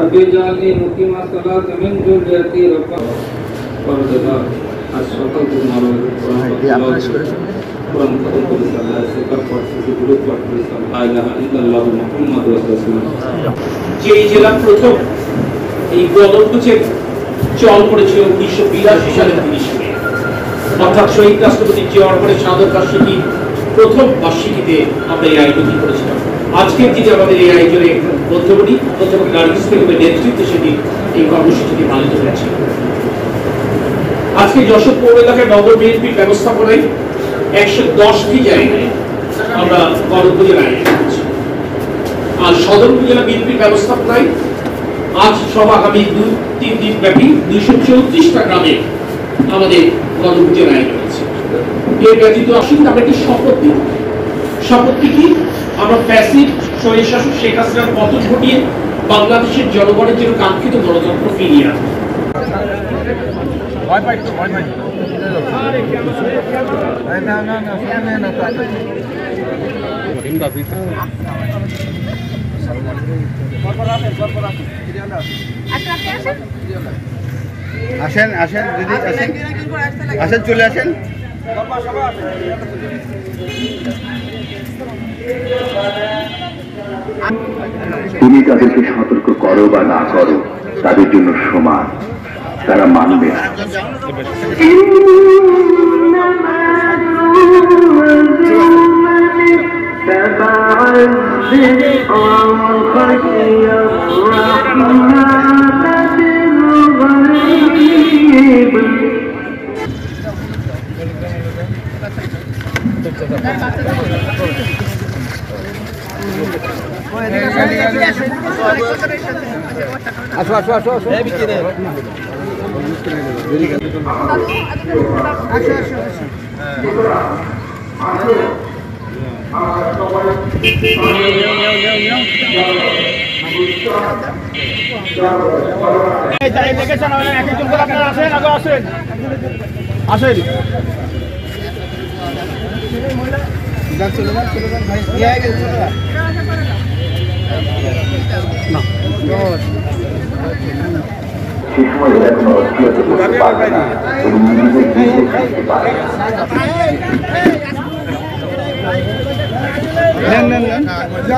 رب اجعلني مقيم الصلاة من ذريتي ربنا وارزقنا الشكر على القرآن খতম করে সাল্লাহ সেকার পড়তেছি দুরূদ পড়তেছি লা ইলাহা ইল্লাল্লাহু মুহাম্মাদুর রাসূলুল্লাহ। যে এই জেলা প্রথম এই গণভোজের চল করেছিল 1982 সালের 30 মে, অর্থাৎ শহীদ রাষ্ট্রপতি জিয়াউর রহমানের শাহাদত বার্ষিকী প্রথম বার্ষিকীতে আমরা এই আয়োজনটি করেছিলাম। আজকের দিনে আমাদের এই আয়োজনে মধ্যমণি নার্গিস বেগমের নেতৃত্বে সেদিন এই কর্মসূচিটি পালিত হয়েছে। আজকে যশোর পৌর এলাকায় নগর বিএনপির ব্যবস্থাপনায় 110টি জায়গায় আমরা গণভোজের আয়োজন করছি। আর সদর উপজেলা বিএনপির ব্যবস্থাপনায় আজ সহ আগামী 2-3 দিন ব্যাপী 234টা গ্রামে আমাদের গণভোজের আয়োজন হচ্ছে। এর ব্যতীত আসুন আমরা একটি শপথ নিই। শপথটি কি? আমরা ফ্যাসিস্ট স্বৈরশাসক শেখ হাসিনার পতন ঘটিয়ে বাংলাদেশের জনগণের জন্য কাঙ্ক্ষিত গণতন্ত্র ফিরিয়ে আনবো। আসেন আসেন দিদি আসেন আসেন চলে আসেন। তুমি তাদেরকে সতর্ক করো বা না করো, তাদের জন্য সমান, তারা মানবে না। আসো আসো আসো আসো আসেন চলে যান ভাই সে সময় এখনো অস্থিরতা করতে পারবে না এবং নিজেদের দিকে থাকতে পারে না। Allah